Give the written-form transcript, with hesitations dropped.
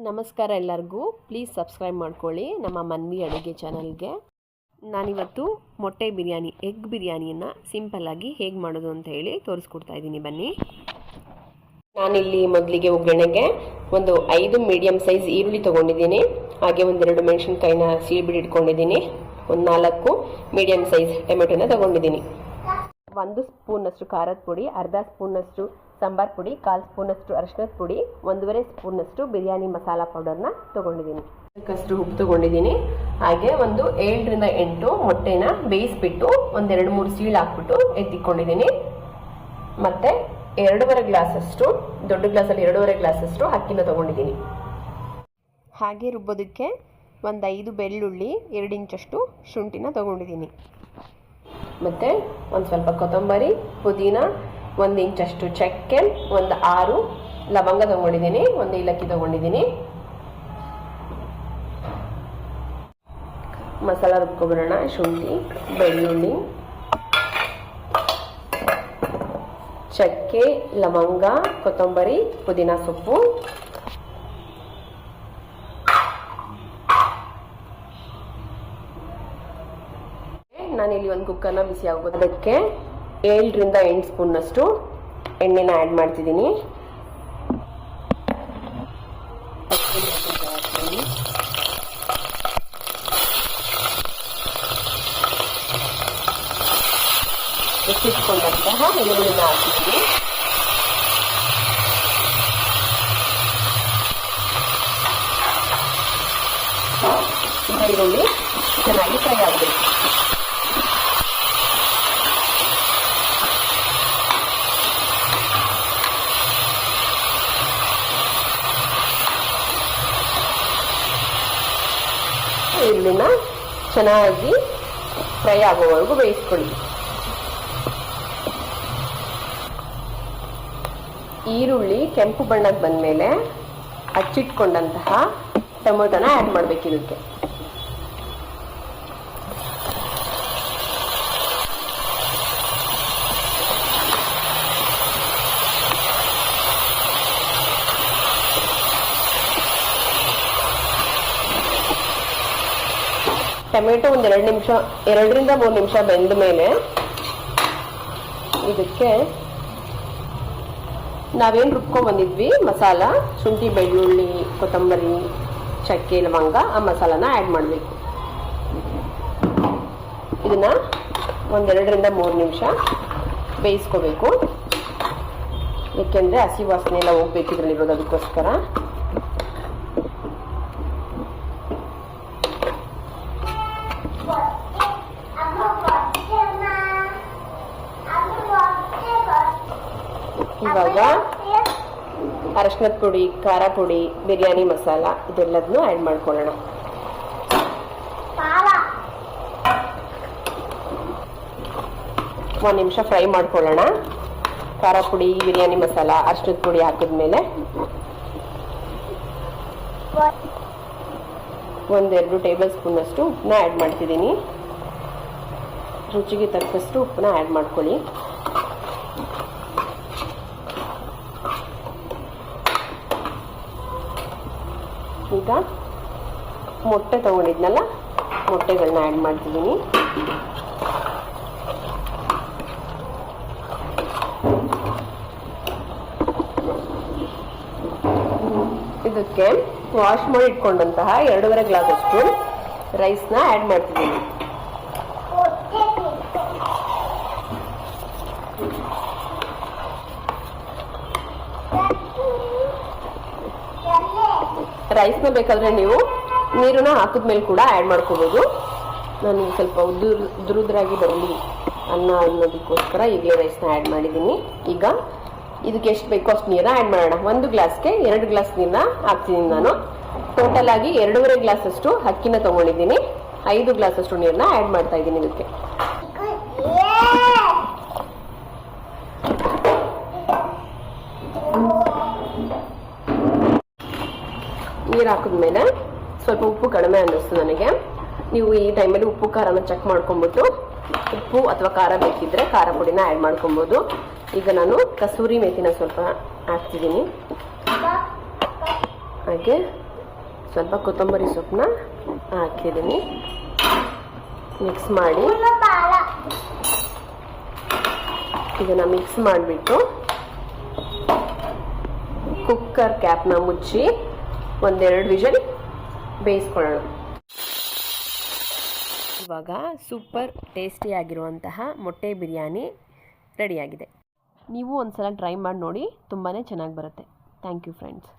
ನಮಸ್ಕಾರ ಎಲ್ಲರಿಗೂ. Please subscribe ಮಾಡ್ಕೊಳ್ಳಿ ನಮ್ಮ ಮನ್ವಿ ಅಡುಗೆ ಚಾನಲ್ಗೆ. ನಾನಿವತ್ತು ಮೊಟ್ಟೆ ಬಿರಿಯಾನಿ, ಎಗ್ ಬಿರಿಯಾನಿಯನ್ನು ಸಿಂಪಲ್ಲಾಗಿ ಹೇಗೆ ಮಾಡೋದು ಅಂತ ಹೇಳಿ ತೋರಿಸ್ಕೊಡ್ತಾ ಇದ್ದೀನಿ, ಬನ್ನಿ. ನಾನಿಲ್ಲಿ ಮೊದಲಿಗೆ ಒಗ್ಗರಣೆಗೆ ಒಂದು 5 ಮೀಡಿಯಮ್ ಸೈಜ್ ಈರುಳ್ಳಿ ತೊಗೊಂಡಿದ್ದೀನಿ. ಹಾಗೆ ಒಂದೆರಡು ಮೆಣಸಿನ್ಕಾಯಿನ ಸೀಳ್ಬಿಟ್ಟು ಇಟ್ಕೊಂಡಿದ್ದೀನಿ. ಒಂದು 4 ಮೀಡಿಯಮ್ ಸೈಜ್ ಟೊಮೆಟೊನ ತೊಗೊಂಡಿದ್ದೀನಿ. 1 ಸ್ಪೂನಷ್ಟು ಖಾರದ ಪುಡಿ, ಅರ್ಧ ಸ್ಪೂನಷ್ಟು ಸಾಂಬಾರ್ ಪುಡಿ, 1/4 ಸ್ಪೂನಷ್ಟು ಅರಿಶಿನದ ಪುಡಿ, 1.5 ಸ್ಪೂನಷ್ಟು ಬಿರಿಯಾನಿ ಮಸಾಲ ಪೌಡರ್ನ ತೊಗೊಂಡಿದ್ದೀನಿ. ಅಷ್ಟು ಉಪ್ಪು ತೊಗೊಂಡಿದ್ದೀನಿ. ಹಾಗೆ ಒಂದು 7 ರಿಂದ 8 ಮೊಟ್ಟೆನ ಬೇಯಿಸ್ಬಿಟ್ಟು ಒಂದು 2-3 ಸೀಳು ಹಾಕ್ಬಿಟ್ಟು ಎತ್ತಿಕೊಂಡಿದ್ದೀನಿ. ಮತ್ತೆ 2.5 ಗ್ಲಾಸಷ್ಟು, ದೊಡ್ಡ ಗ್ಲಾಸಲ್ಲಿ 2.5 ಗ್ಲಾಸಷ್ಟು ಅಕ್ಕಿನ ತೊಗೊಂಡಿದ್ದೀನಿ. ಹಾಗೆ ರುಬ್ಬೋದಕ್ಕೆ ಒಂದು 5 ಬೆಳ್ಳುಳ್ಳಿ, 2 ಇಂಚಷ್ಟು ಶುಂಠಿನ ತೊಗೊಂಡಿದ್ದೀನಿ. ಮತ್ತು ಒಂದು ಸ್ವಲ್ಪ ಕೊತ್ತಂಬರಿ, ಪುದೀನ, 1 ಇಂಚಷ್ಟು ಚಕ್ಕೆ, ಒಂದು 6 ಲವಂಗ ತೊಗೊಂಡಿದ್ದೀನಿ, 1 ಏಲಕ್ಕಿ ತೊಗೊಂಡಿದ್ದೀನಿ. ಮಸಾಲ ರುಬ್ಕೊಬಿಡೋಣ. ಶುಂಠಿ, ಬೆಳ್ಳುಳ್ಳಿ, ಚಕ್ಕೆ, ಲವಂಗ, ಕೊತ್ತಂಬರಿ, ಪುದೀನ ಸೊಪ್ಪು. ನಾನಿಲ್ಲಿ ಒಂದು ಕುಕ್ಕರ್ನ ಬಿಸಿ ಆಗೋದು, ಅದಕ್ಕೆ 7 ರಿಂದ 8 ಸ್ಪೂನ್ನಷ್ಟು ಎಣ್ಣೆನ ಆ್ಯಡ್ ಮಾಡ್ತಿದ್ದೀನಿ. ಹೆಚ್ಚಿಟ್ಕೊಂಡಂತಹ ಈರುಳ್ಳಿನ ಹಾಕ್ತಿದ್ದೀನಿ. ಈರುಳ್ಳಿ ಚೆನ್ನಾಗಿ ಫ್ರೈ ಆಗಬೇಕು. ಈರುಳ್ಳಿನ ಚೆನ್ನಾಗಿ ಫ್ರೈ ಆಗೋವರೆಗೂ ಬೇಯಿಸ್ಕೊಳ್ಳಿ. ಈರುಳ್ಳಿ ಕೆಂಪು ಬಣ್ಣಕ್ಕೆ ಬಂದಮೇಲೆ ಹಚ್ಚಿಟ್ಕೊಂಡಂತಹ ಟೊಮೊಟೊನ ಆ್ಯಡ್ ಮಾಡಬೇಕು ಇದಕ್ಕೆ. ಟೊಮೆಟೊ ಒಂದು 2 ರಿಂದ 3 ನಿಮಿಷ ಬೆಂದ ಮೇಲೆ ಇದಕ್ಕೆ ನಾವೇನು ರುಬ್ಕೊಂಡು ಬಂದಿದ್ವಿ ಮಸಾಲ, ಶುಂಠಿ, ಬೆಳ್ಳುಳ್ಳಿ, ಕೊತ್ತಂಬರಿ, ಚಕ್ಕೆ, ಲವಂಗ, ಆ ಮಸಾಲಾನ ಆ್ಯಡ್ ಮಾಡಬೇಕು. ಇದನ್ನ ಒಂದು 2 ರಿಂದ 3 ನಿಮಿಷ ಬೇಯಿಸ್ಕೋಬೇಕು. ಏಕೆಂದರೆ ಹಸಿ ವಾಸನೆ ಎಲ್ಲ ಹೋಗ್ಬೇಕು ಇದರಲ್ಲಿರೋದು, ಅದಕ್ಕೋಸ್ಕರ. ಇವಾಗ ಅರಿಶಿನದ ಪುಡಿ, ಖಾರ ಪುಡಿ, ಬಿರಿಯಾನಿ ಮಸಾಲ ಇದೆಲ್ಲದನ್ನು ಆ್ಯಡ್ ಮಾಡ್ಕೊಳ್ಳೋಣ. ಒಂದು ನಿಮಿಷ ಫ್ರೈ ಮಾಡ್ಕೊಳ್ಳೋಣ. ಖಾರ ಪುಡಿ, ಬಿರಿಯಾನಿ ಮಸಾಲ, ಅರಿಶಿನದ ಪುಡಿ ಹಾಕಿದ್ಮೇಲೆ 1-2 ಟೇಬಲ್ ಸ್ಪೂನಷ್ಟು ಉಪ್ಪನ್ನ ಆ್ಯಡ್ ಮಾಡ್ತಿದ್ದೀನಿ. ರುಚಿಗೆ ತಕ್ಕಷ್ಟು ಉಪ್ಪನ್ನ ಆ್ಯಡ್ ಮಾಡ್ಕೊಳ್ಳಿ. ಈಗ ಮೊಟ್ಟೆ ತೊಗೊಂಡಿದ್ನಲ್ಲ, ಮೊಟ್ಟೆಗಳನ್ನ ಆ್ಯಡ್ ಮಾಡ್ತಿದ್ದೀನಿ. ಇದಕ್ಕೆ ವಾಶ್ ಮಾಡಿ ಇಟ್ಕೊಂಡಂತಹ 2.5 ಗ್ಲಾಸಷ್ಟು ರೈಸ್ನ ಆ್ಯಡ್ ಮಾಡ್ತಿದ್ದೀನಿ. ರೈಸ್ನ ಬೇಕಾದರೆ ನೀವು ನೀರನ್ನ ಹಾಕಿದ್ಮೇಲೆ ಕೂಡ ಆ್ಯಡ್ ಮಾಡ್ಕೋಬೋದು. ನಾನು ಸ್ವಲ್ಪ ಉದುರುದ್ರಾಗಿ ಬರಲಿ ಅನ್ನೋದಕ್ಕೋಸ್ಕರ ಈಗಲೇ ರೈಸ್ನ ಆ್ಯಡ್ ಮಾಡಿದ್ದೀನಿ. ಈಗ ಇದಕ್ಕೆ ಎಷ್ಟು ಬೇಕೋ ಅಷ್ಟು ನೀರನ್ನ ಆ್ಯಡ್ ಮಾಡೋಣ. 1 ಗ್ಲಾಸ್ಗೆ 2 ಗ್ಲಾಸ್ ನೀರನ್ನ ಹಾಕ್ತಿದ್ದೀನಿ ನಾನು. ಟೋಟಲ್ ಆಗಿ 2.5 ಗ್ಲಾಸಷ್ಟು ಅಕ್ಕಿನ ತೊಗೊಂಡಿದ್ದೀನಿ. 5 ಗ್ಲಾಸಷ್ಟು ನೀರನ್ನ ಆ್ಯಡ್ ಮಾಡ್ತಾ ಇದ್ದೀನಿ ಇದಕ್ಕೆ. ನೀರು ಹಾಕಿದ್ಮೇಲೆ ಸ್ವಲ್ಪ ಉಪ್ಪು ಕಡಿಮೆ ಅನ್ನಿಸ್ತು ನನಗೆ. ನೀವು ಈ ಟೈಮಲ್ಲಿ ಉಪ್ಪು ಖಾರನ ಚೆಕ್ ಮಾಡ್ಕೊಂಬಿಟ್ಟು ಉಪ್ಪು ಅಥವಾ ಖಾರ ಬೇಕಿದ್ರೆ ಖಾರ ಪುಡಿನ ಆ್ಯಡ್ ಮಾಡ್ಕೊಬೋದು. ಈಗ ನಾನು ಕಸೂರಿ ಮೇಥಿನ ಸ್ವಲ್ಪ ಹಾಕ್ತಿದ್ದೀನಿ. ಹಾಗೆ ಸ್ವಲ್ಪ ಕೊತ್ತಂಬರಿ ಸೊಪ್ಪನ್ನ ಹಾಕಿದ್ದೀನಿ. ಮಿಕ್ಸ್ ಮಾಡಿ ಇದನ್ನು ಮಿಕ್ಸ್ ಮಾಡಿಬಿಟ್ಟು ಕುಕ್ಕರ್ ಕ್ಯಾಪ್ನ ಮುಚ್ಚಿ ಒಂದೆರಡು ವಿಷಲ್ ಬೇಯಿಸ್ಕೊಳ್ಳೋಣ. ಇವಾಗ ಸೂಪರ್ ಟೇಸ್ಟಿಯಾಗಿರುವಂತಹ ಮೊಟ್ಟೆ ಬಿರಿಯಾನಿ ರೆಡಿಯಾಗಿದೆ. ನೀವು ಒಂದ್ಸಲ ಟ್ರೈ ಮಾಡಿ ನೋಡಿ, ತುಂಬಾ ಚೆನ್ನಾಗಿ ಬರುತ್ತೆ. Thank you friends.